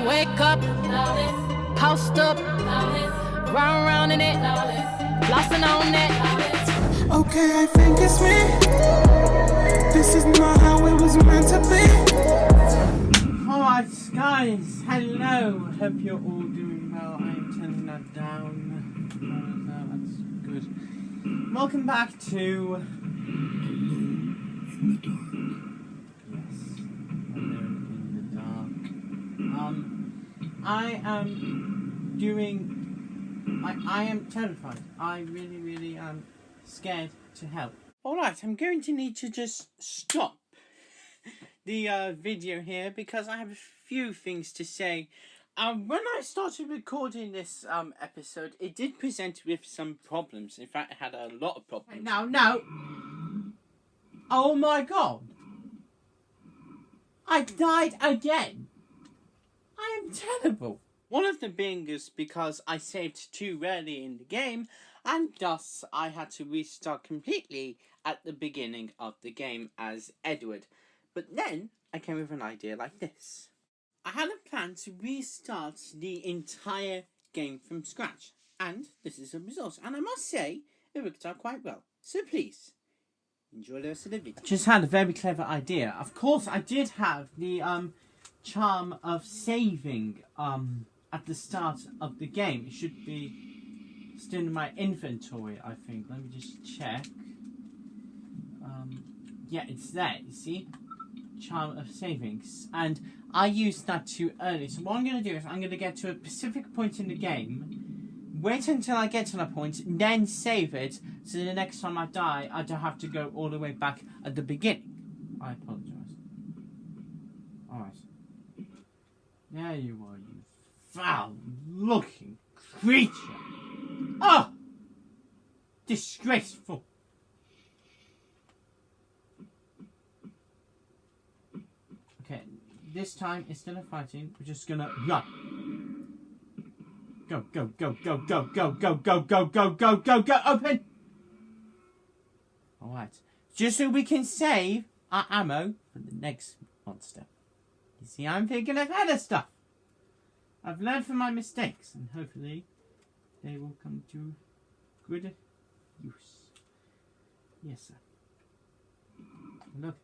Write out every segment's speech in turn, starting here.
Wake up, post up, round in it, flossing on it. Okay, I think it's me. This is not how it was meant to be. Alright guys, hello. Hope you're all doing well. I'm turning that down. No, that's good. Welcome back to In the dark. Yes, Alone in the Dark. I am terrified. I really am scared to help. Alright, I'm going to need to just stop the video here because I have a few things to say. When I started recording this episode, it did present with some problems. In fact, it had a lot of problems. No. Oh my god. I died again. I am terrible. One of them being is because I saved too early in the game, and thus I had to restart completely at the beginning of the game as Edward. But then I came with an idea like this. I had a plan to restart the entire game from scratch, and this is the result. And I must say, it worked out quite well. So please, enjoy the rest of the video. I just had a very clever idea. Of course, I did have the charm of saving at the start of the game. It should be still in my inventory, I think. Let me just check. Yeah, it's there, you see? Charm of savings. And I used that too early. So what I'm going to do is I'm going to get to a specific point in the game, wait until I get to that point, then save it, so the next time I die, I don't have to go all the way back at the beginning. I apologise. Alright. There you are, you foul-looking creature. Oh! Disgraceful. Okay, this time instead of fighting, we're just gonna run. Go, open! Alright. Just so we can save our ammo for the next monster. You see, I'm thinking ahead of stuff. I've learned from my mistakes, and hopefully they will come to good use. Yes, sir. Look.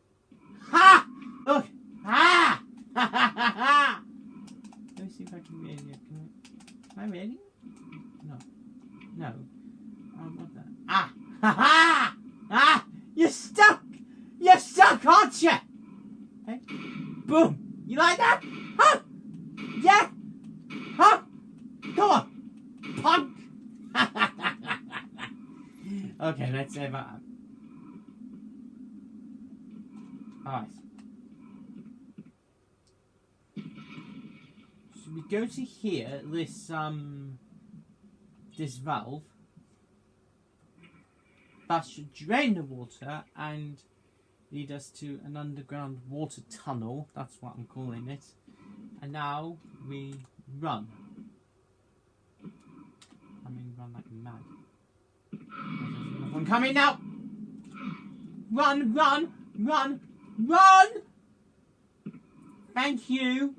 Ha! Look! Ha! Ha ha ha ha! Let me see if I can read it. Can I read it? No. What the? Ah! Ha ha! Ah! You're stuck! You're stuck, aren't you? Hey? Boom! You like that? Huh? Yeah? Huh? Come on! Punk! Okay, let's save that. Alright. So we go to here, this valve. That should drain the water and lead us to an underground water tunnel. That's what I'm calling it. And now we run. I mean, run like mad. There's another one coming now! Run! Thank you!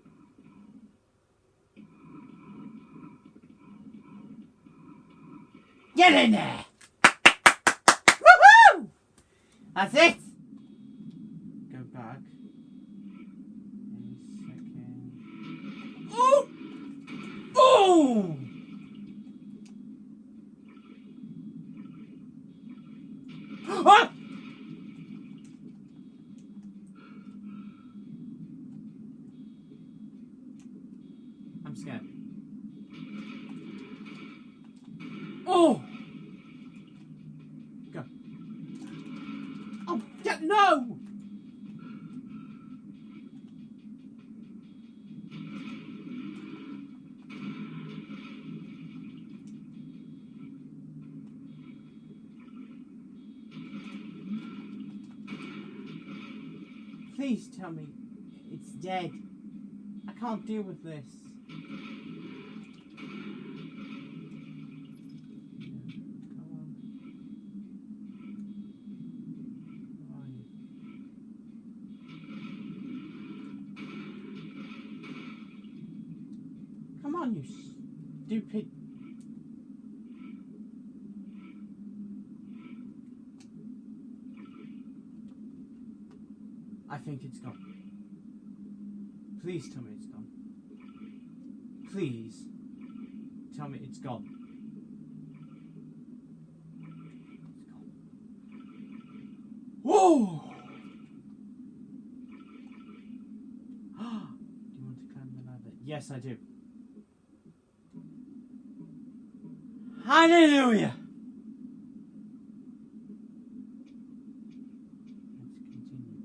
Get in there! Woohoo! That's it! Go back. In a second. Oh! Oh! Ah! I'm scared. Oh! Go. Oh, no! Please tell me it's dead. I can't deal with this. Come on, you stupid. I think it's gone. Please tell me it's gone. Please tell me it's gone. It's gone. Whoa! Do you want to climb the ladder? Yes, I do. Hallelujah! Let's continue.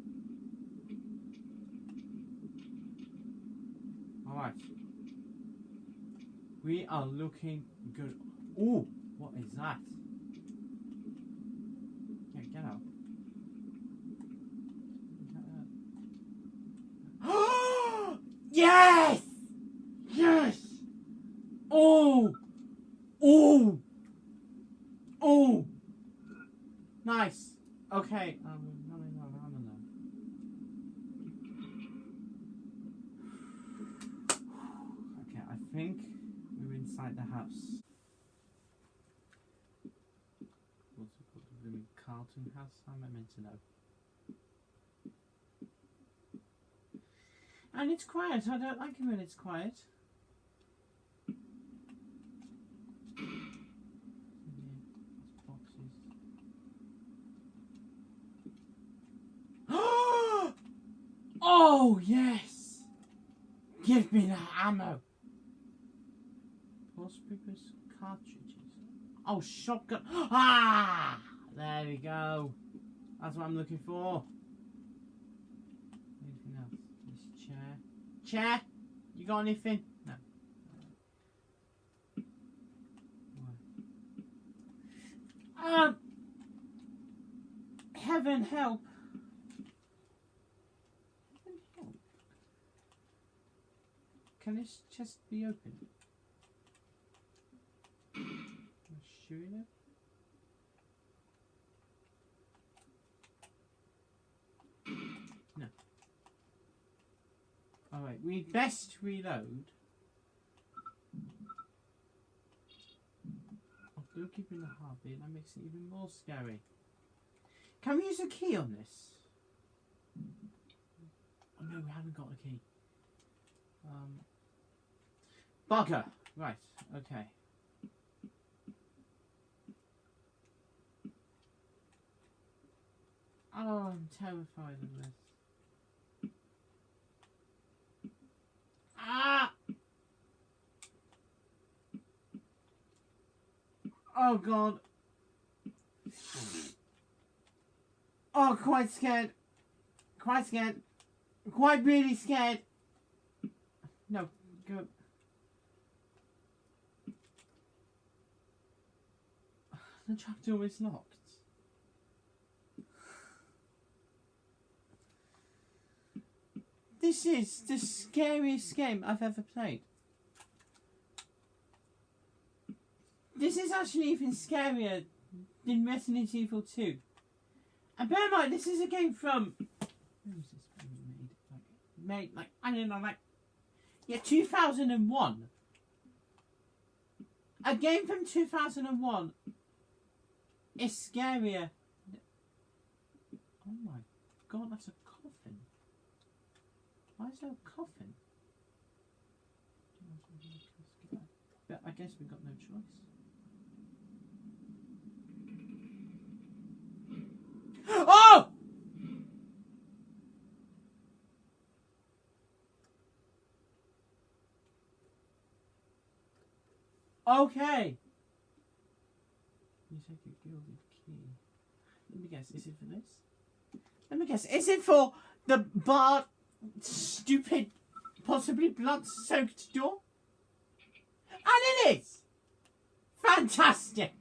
Alright. We are looking good. Ooh, what is that? Yeah, get out. Yes! Yes! Oh! Oh! Oh! Nice. Okay. No. Okay, I think we're inside the house. What's it called? The blooming cartoon house? How am I meant to know? And it's quiet. I don't like it when it's quiet. Oh, yes! Give me the ammo! 𝖭𝗂tututetos cartridges. Oh, shotgun. Ah! There we go. That's what I'm looking for. Anything else? This chair. Chair? You got anything? No. Heaven help. Can this chest be open? Am I shooting it? No. Alright, we best reload. I'm still keeping the heartbeat, that makes it even more scary. Can we use a key on this? Oh no, we haven't got a key. Bugger! Right, okay. Oh, I'm terrified of this. Ah! Oh god. Oh, quite scared. Quite scared. Quite really scared. No, go. The trapdoor is locked. This is the scariest game I've ever played. This is actually even scarier than Resident Evil 2. And bear in mind, this is a game from... When was this game made? I don't know, yeah, 2001. A game from 2001 is scarier. Oh my god, that's a coffin. Why is there a coffin? But I guess we've got no choice. Oh! Okay. You take a gilded key. Let me guess, is it for this? Let me guess, is it for the barred, stupid, possibly blood-soaked door? And it is! Fantastic!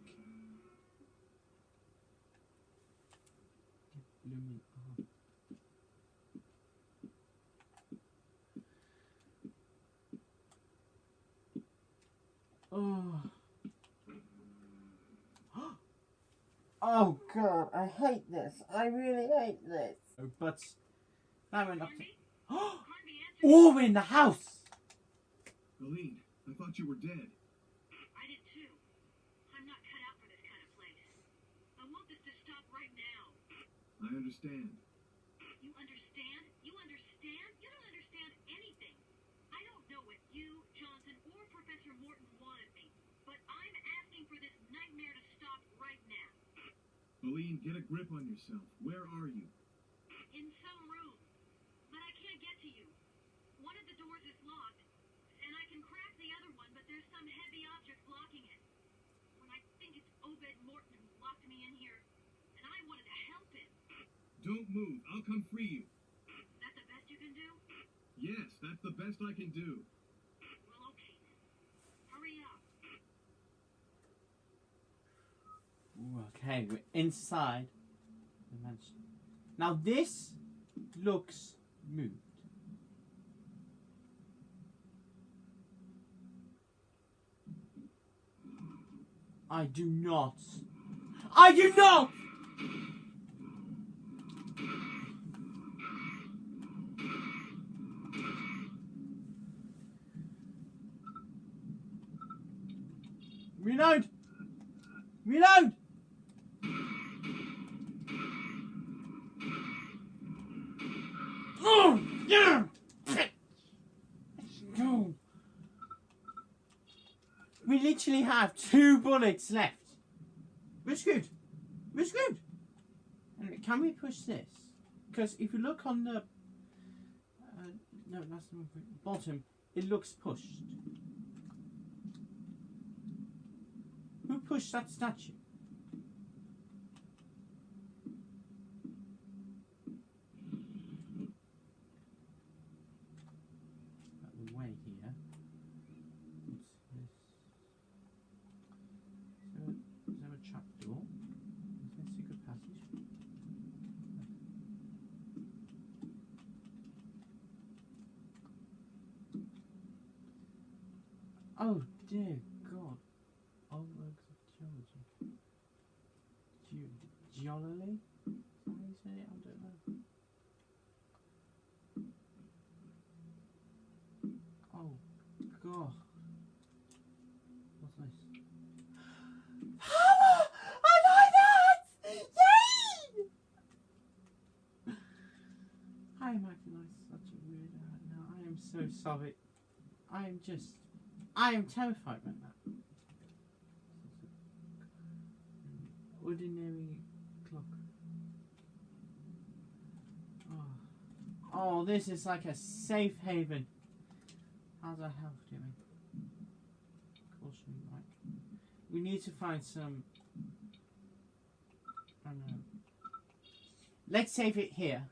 Oh. Oh god, I hate this. I really hate this. Oh, but that went up to... Oh, we're in the house! The lead. I thought you were dead. I did too. I'm not cut out for this kind of place. I want this to stop right now. I understand. You understand? You understand? You don't understand anything. I don't know what you, Johnson, or Professor Morton want of me, but I'm asking for this nightmare to stop right now. Aline, get a grip on yourself. Where are you? In some room. But I can't get to you. One of the doors is locked, and I can crack the other one, but there's some heavy object blocking it. When I think it's Obed Morton who locked me in here, and I wanted to help him. Don't move. I'll come free you. That the best you can do? Yes, that's the best I can do. Well, okay then. Hurry up. Okay, we're inside the mansion. Now this looks moved. I do not. Reload! Oh, yeah! Let's go. We literally have 2 bullets left. Which good. And can we push this? Because if you look on the no, that's the bottom, it looks pushed. Who pushed that statue? The way here. What's this? Is there a trap door? Is there a secret passage? Oh dear God. Old works of geology. Geology? Is that how you say it? I don't know. Oh God. What's this? Power! I like that! Yay! I am acting like such a weirdo right now. I am so sorry. I am terrified right now. Ordinary clock. Oh, this is like a safe haven. How's our health doing? Caution, right. We need to find some. I don't know. Let's save it here.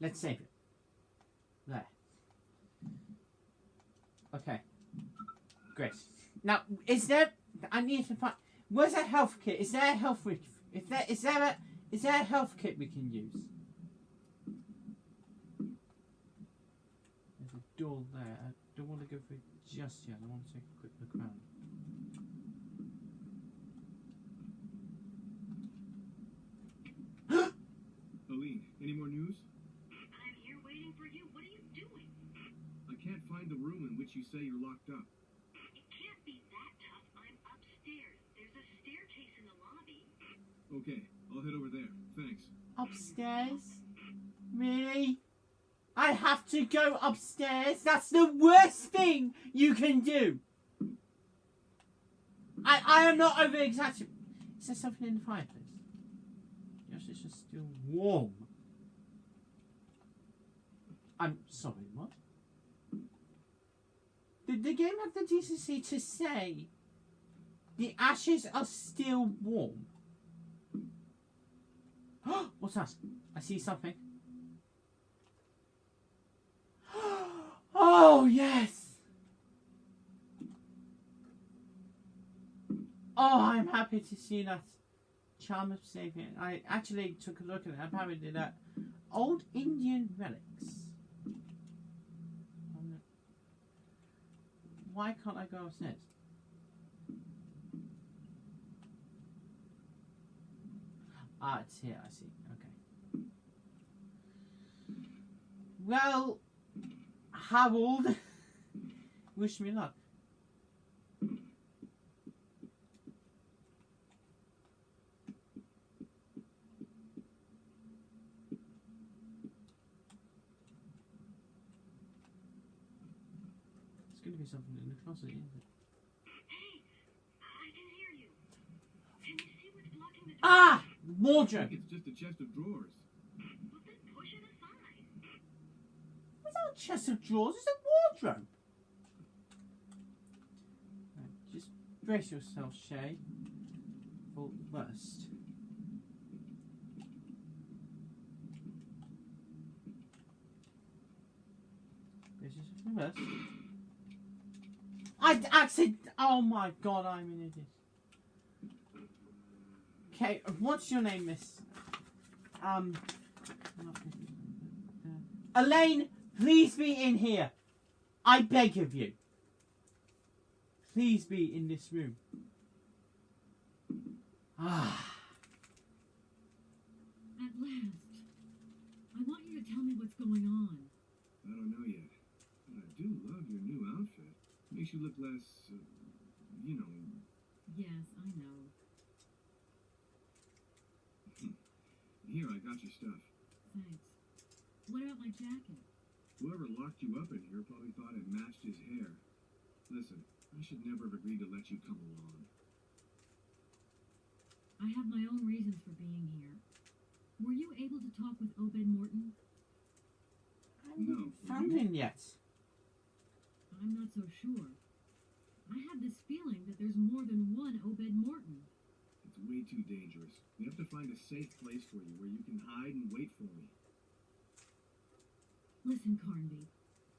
Let's save it. There. Okay. Great. Now, is there? I need to find. Where's a health kit? Is there a health kit? Is there a health kit we can use? There's a door there. I don't want to go for it just yet. I want to take a quick look around. Aline, any more news? I'm here waiting for you. What are you doing? I can't find the room in which you say you're locked up. It can't be that tough. I'm upstairs. There's a staircase in the lobby. Okay, I'll head over there. Thanks. Upstairs? Really? I have to go upstairs? That's the worst thing you can do. I am not over exaggerating. Is there something in the fireplace? Yes, it's just still warm. I'm sorry, what? Did the game have the decency to say the ashes are still warm? What's that? I see something. Oh, yes! Oh, I'm happy to see that. Charm of Saving. I actually took a look at it. Apparently, that old Indian relics. Why can't I go upstairs? Ah, it's here. I see. Okay. Well, Harold, Wish me luck. There's going to be something in the closet, isn't it? Hey, I can hear you. Can you see what's blocking the door? Ah! I Wardrobe! think it's just a chest of drawers. Well, then push it aside. It's not a chest of drawers, it's a wardrobe! Right, just brace yourself, Shay, for the worst. Brace yourself for the worst. I actually. Oh my god, I'm an idiot. Okay, what's your name, miss? Elaine, please be in here. I beg of you. Please be in this room. Ah. At last. I want you to tell me what's going on. I don't know yet, but I do love your new outfit. Makes you look less, you know. Yes, I know. Here, I got your stuff. Thanks. What about my jacket? Whoever locked you up in here probably thought it matched his hair. Listen, I should never have agreed to let you come along. I have my own reasons for being here. Were you able to talk with Obed Morton? I haven't found him yet. I'm not so sure. I have this feeling that there's more than one Obed Morton. It's way too dangerous. We have to find a safe place for you where you can hide and wait for me. Listen, Carnby.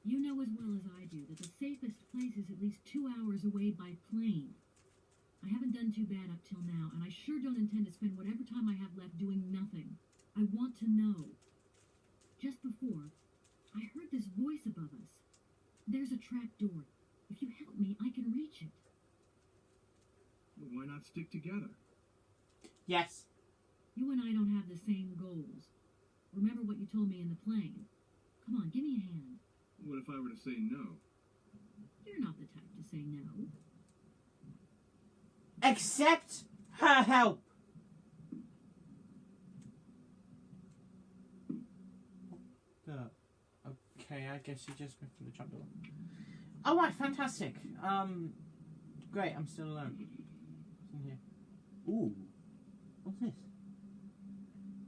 You know as well as I do that the safest place is at least 2 hours away by plane. I haven't done too bad up till now, and I sure don't intend to spend whatever time I have left doing nothing. I want to know. Just before, I heard this voice above us. There's a trap door. If you help me, I can reach it. Well, why not stick together? Yes. You and I don't have the same goals. Remember what you told me in the plane. Come on, give me a hand. What if I were to say no? You're not the type to say no. Accept her help. Okay, I guess you just went through the trapdoor. Oh, right, fantastic. Great, I'm still alone. What's in here? Ooh. What's this?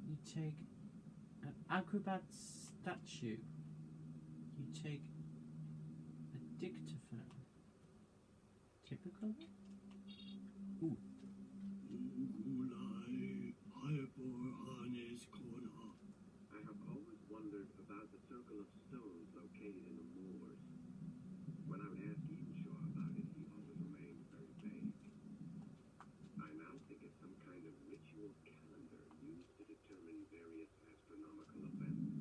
You take an acrobat statue. You take a dictaphone. Typical? Ooh. I have always wondered about the circle of stones located in the moors. When I would ask Eatonshaw about it, he always remained very vague. I now think it's some kind of ritual calendar used to determine various astronomical events.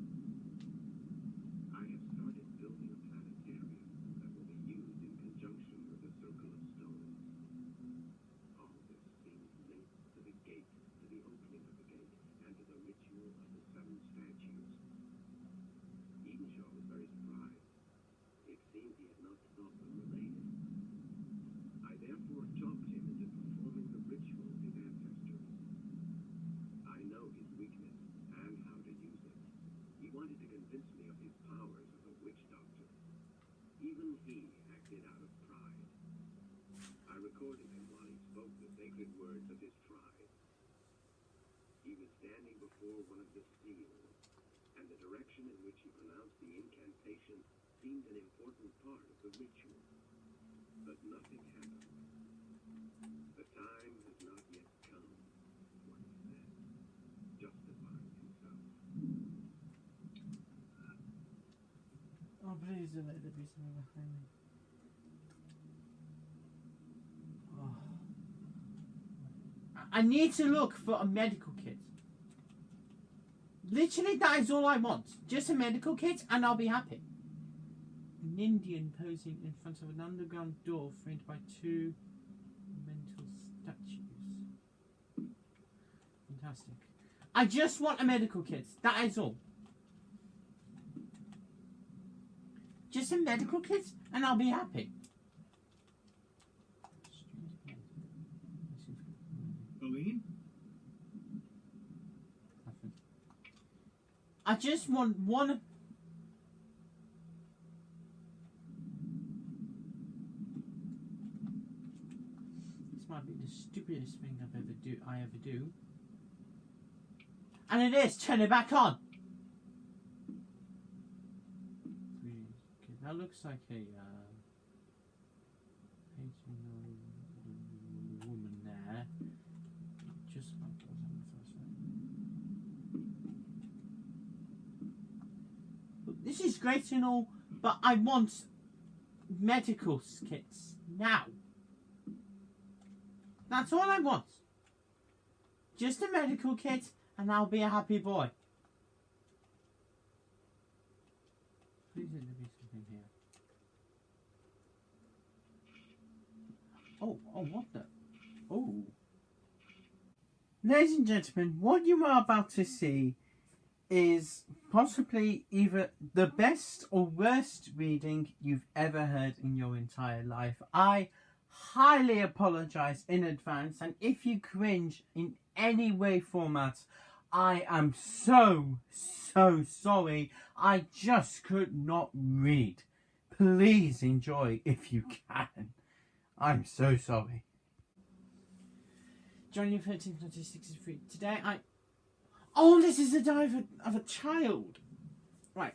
I have started building a planetarium that will be used in conjunction with the circle of stones. All this seems linked to the gate, to the opening of the gate, and to the ritual of the 7 statues. Eatonshaw was very surprised. It seemed he had not thought them related. I therefore talked him into performing the ritual of his ancestors. I know his weakness and how to use it. He wanted to convince me of his powers as a witch doctor. Even he acted out of pride. I recorded him while he spoke the sacred words of his tribe. He was standing before one of the seals, and the direction in which he pronounced the incantation seemed an important part of the ritual. But nothing happened. The time has not yet come, one said, justifying himself. Oh, please don't let there be something behind me. Oh. I need to look for a medical kit. Literally, that is all I want. Just a medical kit and I'll be happy. An Indian posing in front of an underground door framed by 2 mental statues. Fantastic. I just want a medical kit. That is all. Just some medical kits and I'll be happy. Aline? I just want one. This might be the stupidest thing I ever do. And it is. Turn it back on. Okay, that looks like a woman there. Just like what was on the first one. This is great and all, but I want medical kits now. That's all I want. Just a medical kit and I'll be a happy boy. Please let there be something here. Oh, what the? Oh. Ladies and gentlemen, what you are about to see is possibly either the best or worst reading you've ever heard in your entire life. I highly apologise in advance, and if you cringe in any way format, I am so sorry. I just could not read. Please enjoy if you can. I'm so sorry. January 13th, 1963. Today Oh, this is the diary of a child. Right.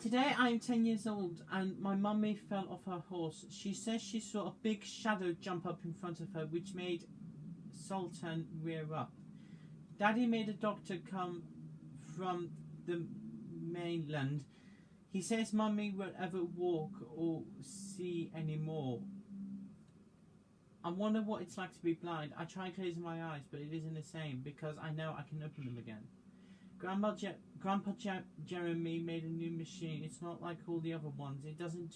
Today I am 10 years old and my mummy fell off her horse. She says she saw a big shadow jump up in front of her, which made Sultan rear up. Daddy made a doctor come from the mainland. He says mummy won't ever walk or see anymore. I wonder what it's like to be blind. I try closing my eyes, but it isn't the same because I know I can open them again. Grandpa Jeremy made a new machine. It's not like all the other ones. It doesn't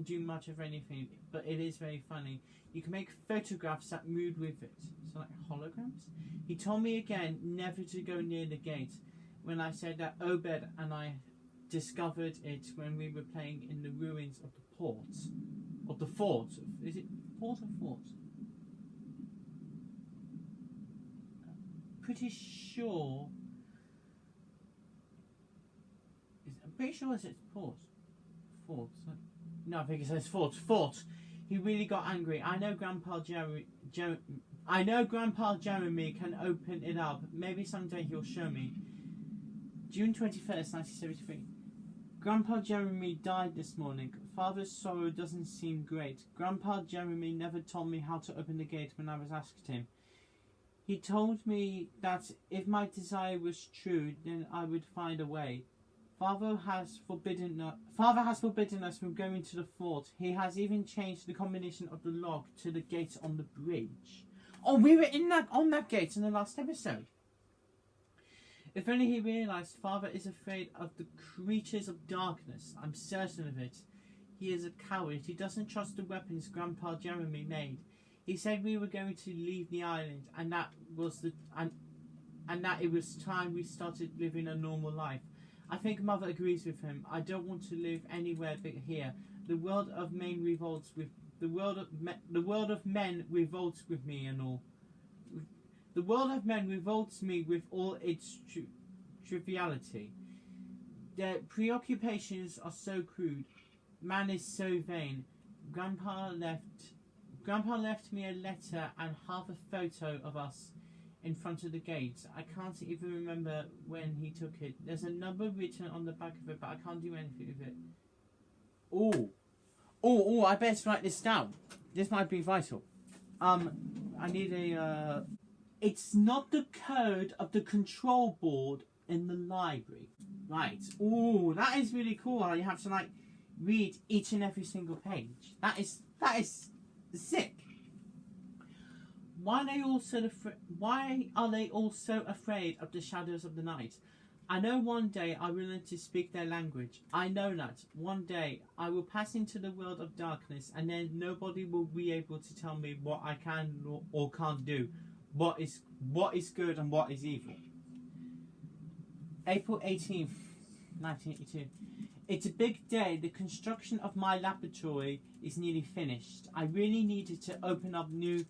do much of anything, but it is very funny. You can make photographs that move with it. So like holograms? He told me again never to go near the gate. When I said that Obed and I discovered it when we were playing in the ruins of the fort. Is it port or fort? Pretty sure. I'm pretty sure it says port. Fort. No, I think it says fort. Fort. He really got angry. I know Grandpa Jeremy can open it up. Maybe someday he'll show me. June 21st, 1973. Grandpa Jeremy died this morning. Father's sorrow doesn't seem great. Grandpa Jeremy never told me how to open the gate when I was asked him. He told me that if my desire was true, then I would find a way. Father has forbidden us from going to the fort. He has even changed the combination of the lock to the gate on the bridge. Oh, we were on that gate in the last episode. If only he realised Father is afraid of the creatures of darkness. I'm certain of it. He is a coward. He doesn't trust the weapons Grandpa Jeremy made. He said we were going to leave the island, and that it was time we started living a normal life. I think Mother agrees with him. I don't want to live anywhere but here. The world of men revolts with me and all. The world of men revolts me with all its triviality. Their preoccupations are so crude. Man is so vain. Grandpa left me a letter and half a photo of us in front of the gate. I can't even remember when he took it. There's a number written on the back of it, but I can't do anything with it. Oh, I best write this down. This might be vital. I need a... It's not the code of the control board in the library. Right. Oh, that is really cool how you have to, like, read each and every single page. That is sick. Why are they all so afraid of the shadows of the night? I know one day I will learn to speak their language. I know that one day I will pass into the world of darkness, and then nobody will be able to tell me what I can or can't do, what is good and what is evil. April 18th, 1982. It's a big day. The construction of my laboratory is nearly finished. I really needed to open up new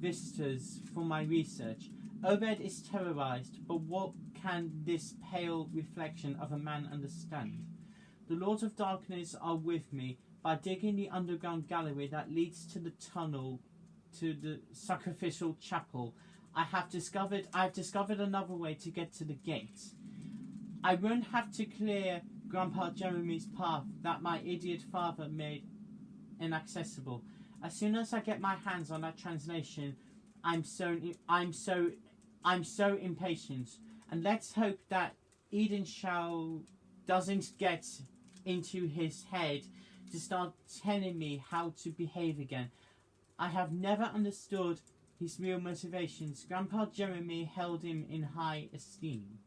vistas for my research. Obed is terrorized, but what can this pale reflection of a man understand? The Lords of Darkness are with me. By digging the underground gallery that leads to the tunnel to the sacrificial chapel, I've discovered another way to get to the gate. I won't have to clear Grandpa Jeremy's path that my idiot father made inaccessible. As soon as I get my hands on that translation, I'm so impatient. And let's hope that Eden doesn't get into his head to start telling me how to behave again. I have never understood his real motivations. Grandpa Jeremy held him in high esteem.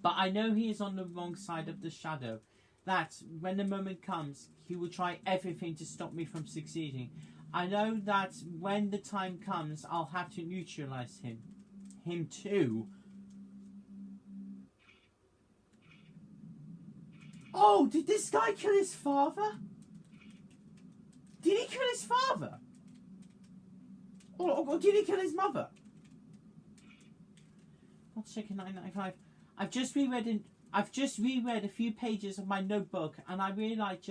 But I know he is on the wrong side of the shadow. That, when the moment comes, he will try everything to stop me from succeeding. I know that when the time comes, I'll have to neutralize him. Him too. Oh, did this guy kill his father? Did he kill his father? Or did he kill his mother? Not chicken 995. I've just reread a few pages of my notebook, and I realized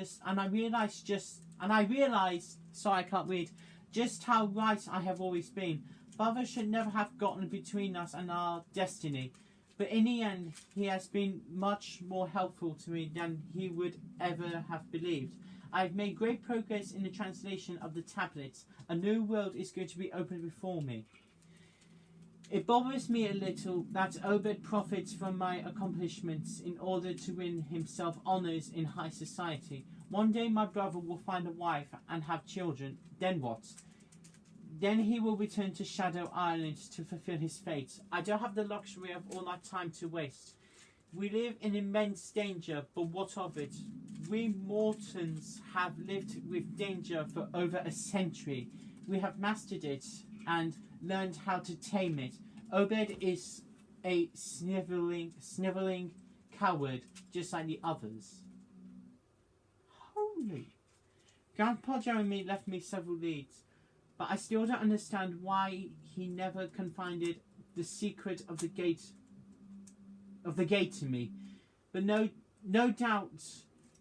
sorry, I can't read, just how right I have always been. Father should never have gotten between us and our destiny. But in the end, he has been much more helpful to me than he would ever have believed. I have made great progress in the translation of the tablets. A new world is going to be opened before me. It bothers me a little that Obed profits from my accomplishments in order to win himself honours in high society. One day my brother will find a wife and have children. Then what? Then he will return to Shadow Island to fulfill his fate. I don't have the luxury of all that time to waste. We live in immense danger, but what of it? We Mortons have lived with danger for over a century. We have mastered it and learned how to tame it. Obed is a snivelling coward, just like the others. Holy. Grandpa Jeremy left me several leads, but I still don't understand why he never confided the secret of the gate to me. But no doubt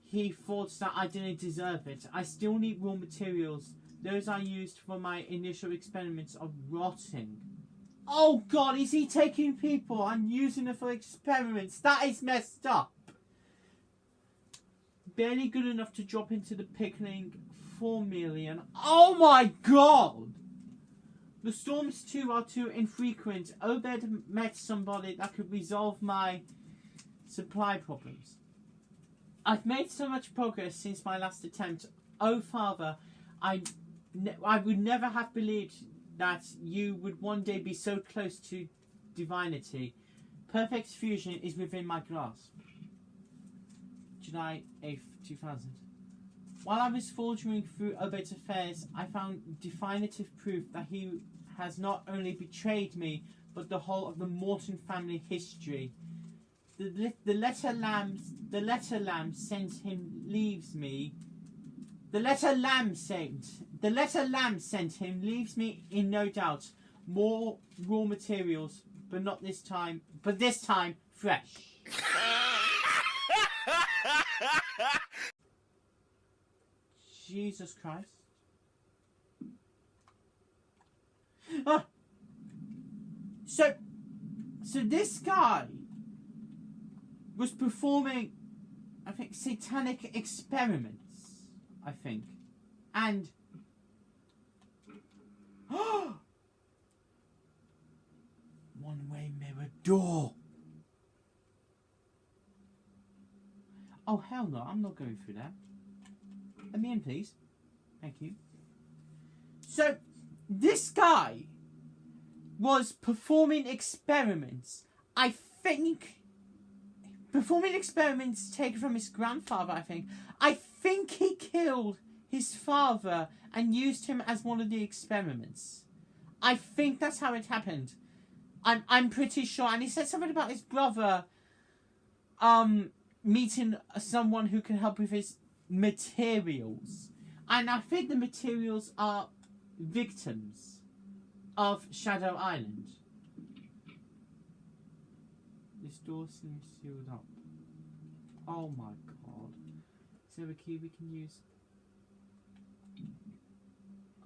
he thought that I didn't deserve it. I still need raw materials. Those I used for my initial experiments are rotting. Oh God, is he taking people and using them for experiments? That is messed up. Barely good enough to drop into the pickling 4 million. Oh my God! The storms too are too infrequent. Obed met somebody that could resolve my supply problems. I've made so much progress since my last attempt. Oh Father, I would never have believed that you would one day be so close to divinity. Perfect fusion is within my grasp. July 8th, 2000. While I was forging through Obed's affairs, I found definitive proof that he has not only betrayed me, but the whole of the Morton family history. The letter lamb sent him leaves me. The letter lamb sent him leaves me in no doubt. More raw materials, but not this time. But this time, fresh. Jesus Christ. Oh. So this guy was performing, I think, satanic experiments, I think. And one-way mirror door. Oh, hell no, I'm not going through that. Let me in, please. Thank you. So, this guy was performing experiments. I think... Performing experiments taken from his grandfather, I think. I think he killed his father and used him as one of the experiments. I think that's how it happened. I'm pretty sure. And he said something about his brother meeting someone who can help with his materials. And I think the materials are victims of Shadow Island. This door seems sealed up. Oh my god. Is there a key we can use?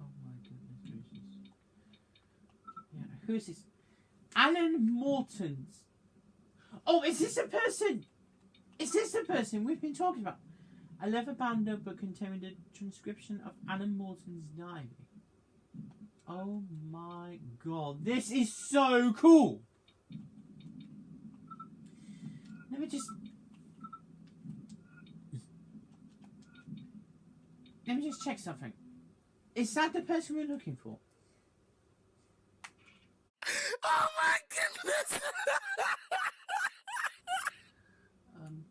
Oh my goodness gracious. Yeah, who is this? Alan Morton's. Oh, is this the person? Is this the person we've been talking about? A leather-bound notebook containing the transcription of Alan Morton's diary. Oh my god, this is so cool! Let me just check something. Is that the person we're looking for? Oh my goodness!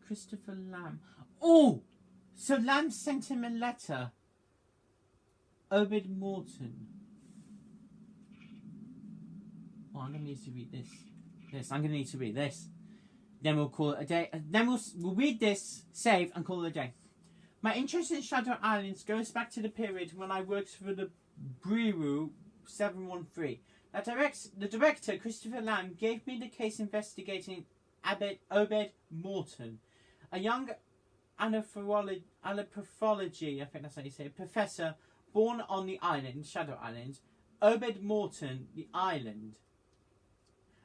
Christopher Lamb. Oh! So Lamb sent him a letter. Obed Morton. Oh, I'm going to need to read this. I'm going to need to read this. Then we'll call it a day. Then we'll read this, save, and call it a day. My interest in Shadow Islands goes back to the period when I worked for the 𝖭𝗂tututetože 713. The director, Christopher Lamb, gave me the case investigating Obed Morton, a young anaphorology, I think that's how you say it, professor born on the island, Shadow Island. Obed Morton, the island.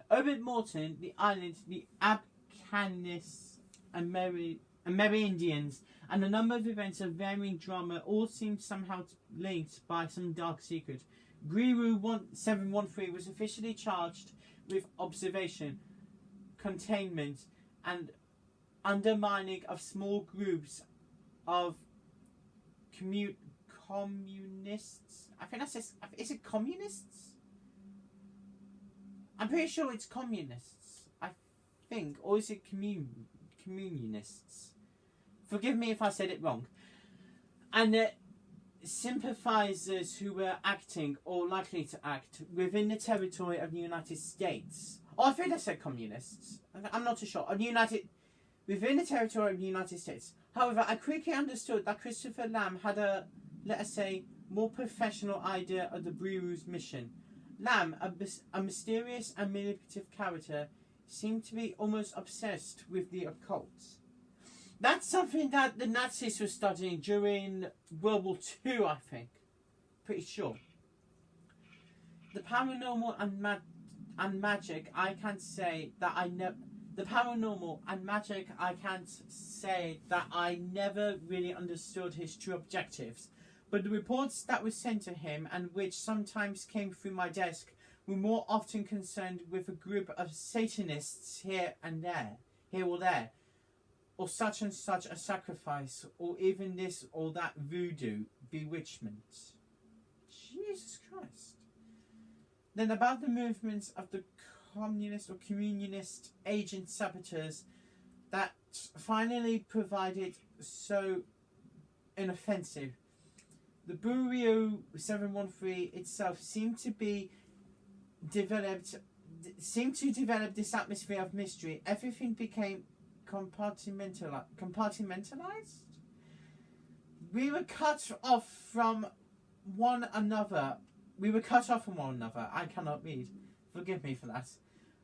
Obed Morton, the island, the Abkhaz Amerindians, and a number of events of varying drama all seem somehow linked by some dark secret. 𝖭Atututetože 713 was officially charged with observation, containment, and undermining of small groups of communists. I think that's just, is it communists? I'm pretty sure it's communists, I think, or is it communists? Forgive me if I said it wrong. And the sympathizers who were acting or likely to act within the territory of the United States. Oh, I think I said communists. I'm not too sure. Within the territory of the United States. However, I quickly understood that Christopher Lamb had a, let us say, more professional idea of the 𝖭Atutute's mission. Lamb, a mysterious and manipulative character, seemed to be almost obsessed with the occult. That's something that the Nazis were studying during World War II, I think. Pretty sure. The paranormal and magic, I can't say that I never... The paranormal and magic, I can't say that I never really understood his true objectives. But the reports that were sent to him, and which sometimes came through my desk, were more often concerned with a group of Satanists here or there, or such and such a sacrifice, or even this or that voodoo bewitchment. Jesus Christ. Then about the movements of the communist or communist agent saboteurs that finally provided so inoffensive. The 𝖭Atututetože 713 itself seemed to develop this atmosphere of mystery. Everything became compartmentalized. We were cut off from one another. I cannot read. Forgive me for that.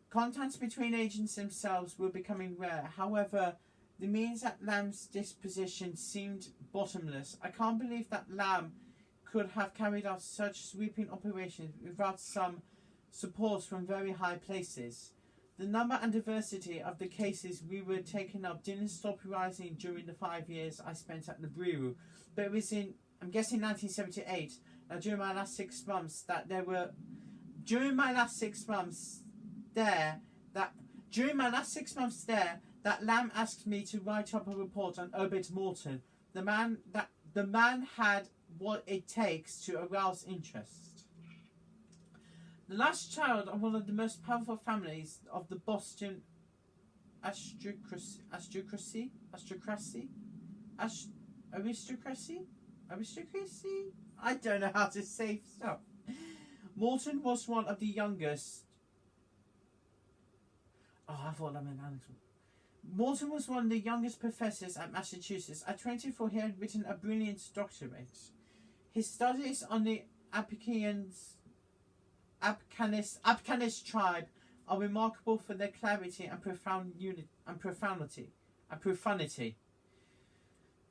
Contacts between agents themselves were becoming rare. However, the means at Lamb's disposition seemed bottomless. I can't believe that Lamb could have carried out such sweeping operations without some support from very high places. The number and diversity of the cases we were taking up didn't stop rising during the 5 years I spent at the 𝖭Atututetože, but it was in, I'm guessing, 1978. Now, during my last 6 months there, that Lamb asked me to write up a report on Obed Morton. The man had what it takes to arouse interest. The last child of one of the most powerful families of the Boston aristocracy. I don't know how to say stuff. Morton was one of the youngest. Oh, I thought I meant Alex. Morton was one of the youngest professors at Massachusetts. At 24, he had written a brilliant doctorate. His studies on the Apcanis tribe are remarkable for their clarity and profanity.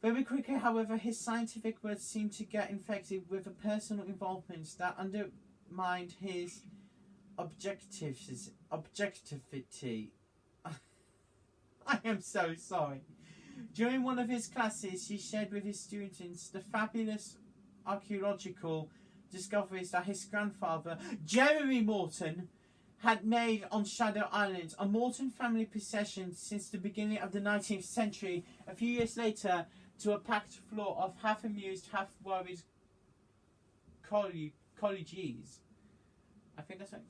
Very quickly, however, his scientific words seemed to get infected with a personal involvement that undermined his objectivity. I am so sorry. During one of his classes, he shared with his students the fabulous archaeological discoveries that his grandfather, Jeremy Morton, had made on Shadow Island, a Morton family possession since the beginning of the 19th century. A few years later, to a packed floor of half-amused, half-worried collegians. I think that's like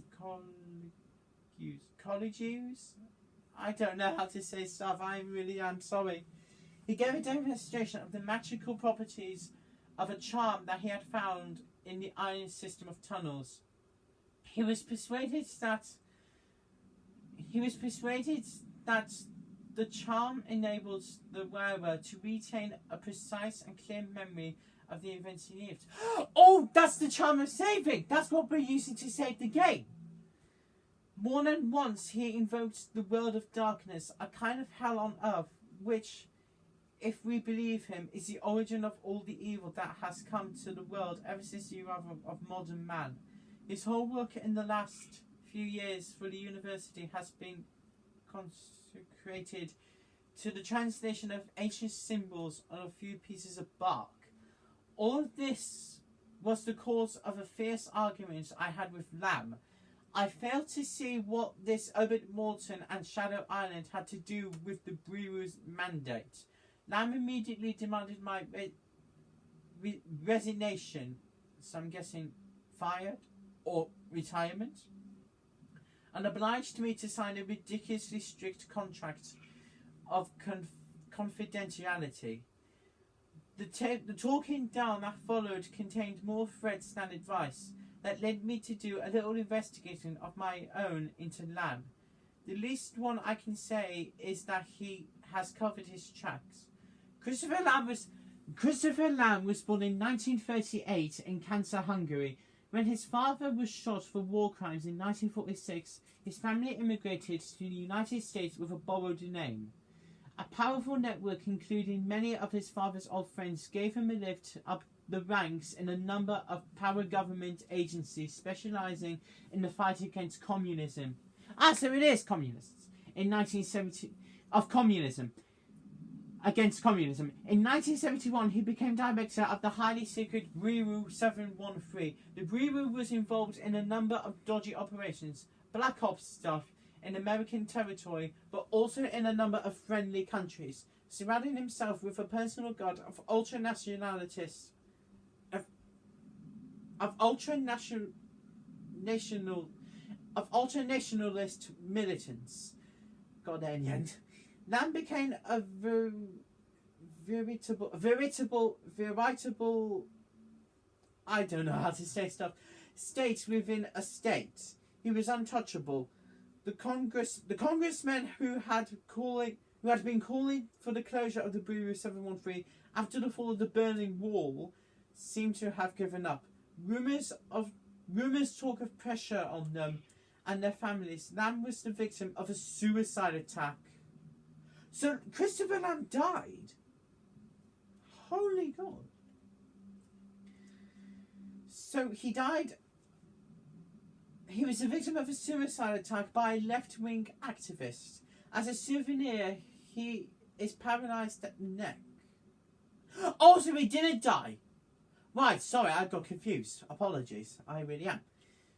collegians? I don't know how to say stuff. I really am sorry. He gave a demonstration of the magical properties of a charm that he had found in the iron system of tunnels. He was persuaded that the charm enables the wearer to retain a precise and clear memory of the events he lived. Oh, that's the charm of saving! That's what we're using to save the game! More than once he invoked the world of darkness, a kind of hell on earth, which, if we believe him, is the origin of all the evil that has come to the world ever since the era of modern man. His whole work in the last few years for the university has been consecrated to the translation of ancient symbols on a few pieces of bark. All of this was the cause of a fierce argument I had with Lamb. I failed to see what this Obed Morton and Shadow Island had to do with the brewer's mandate. Lamb immediately demanded my resignation, so I'm guessing fired or retirement, and obliged me to sign a ridiculously strict contract of confidentiality. The talking down that followed contained more threats than advice that led me to do a little investigating of my own into Lamb. The least one I can say is that he has covered his tracks. Christopher Lamb was born in 1938 in Kassa, Hungary. When his father was shot for war crimes in 1946, his family immigrated to the United States with a borrowed name. A powerful network, including many of his father's old friends, gave him a lift up the ranks in a number of para-government agencies specializing in the fight against communism. So it is communists. Against communism. In 1971, he became director of the highly secret 𝖭𝗂tututetos 713. The 𝖭Ru was involved in a number of dodgy operations, black ops stuff in American territory, but also in a number of friendly countries, surrounding himself with a personal guard of ultranationalist militants. God end. Lamb became a veritable, I don't know how to say stuff, state within a state. He was untouchable. The congressmen who had been calling for the closure of the 𝖭Ru 713 after the fall of the Berlin Wall seemed to have given up. Rumors talk of pressure on them and their families. Lamb was the victim of a suicide attack. So Christopher Lamb died. Holy God. So he died. He was the victim of a suicide attack by a left-wing activist. As a souvenir, he is paralysed at the neck. Oh, so he didn't die. Right, sorry, I got confused. Apologies, I really am.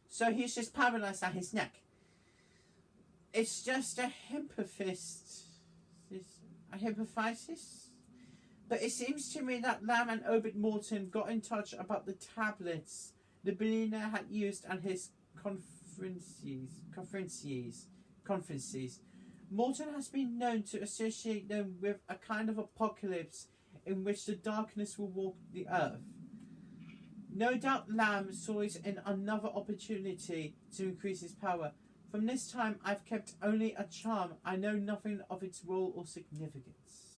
So he's just paralysed at his neck. It's just a hypophysis. But it seems to me that Lamb and Obed Morton got in touch about the tablets the billionaire had used at his conferences. Morton has been known to associate them with a kind of apocalypse in which the darkness will walk the earth. No doubt Lamb saw it in another opportunity to increase his power. From this time, I've kept only a charm. I know nothing of its role or significance.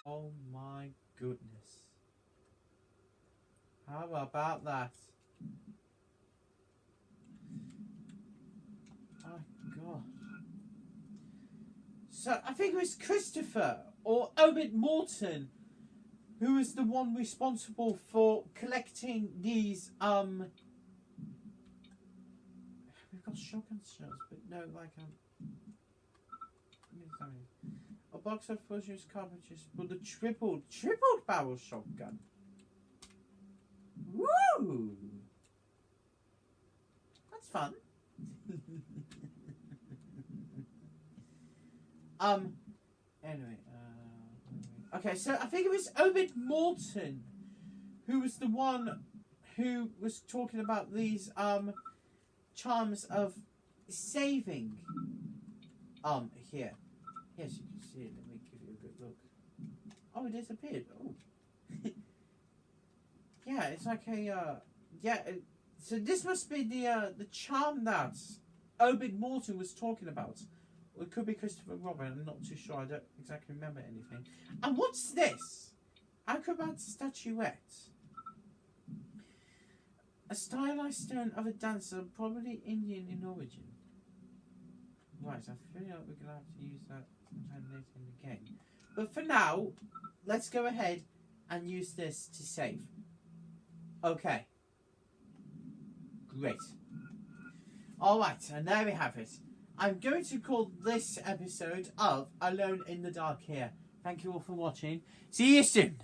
Oh my goodness. How about that? Oh God. So I think it was Christopher or Obed Morton who was the one responsible for collecting these we've got shotgun shells, but no, like a box of full-use cartridges for the triple barrel shotgun. Woo! That's fun. Anyway, okay, so I think it was Obed Morton who was the one who was talking about these charms of saving. Here. Yes, you can see it. Let me give you a good look. Oh, it disappeared. Oh. Yeah, it's like a so this must be the charm that Obed Morton was talking about. Or it could be Christopher Robin, I'm not too sure, I don't exactly remember anything. And what's this? Acrobat statuette. A stylized stone of a dancer, probably Indian in origin. Right, I feel like we're going to have to use that sometime later in the game. But for now, let's go ahead and use this to save. Okay. Great. Alright, and there we have it. I'm going to call this episode of Alone in the Dark here. Thank you all for watching. See you soon.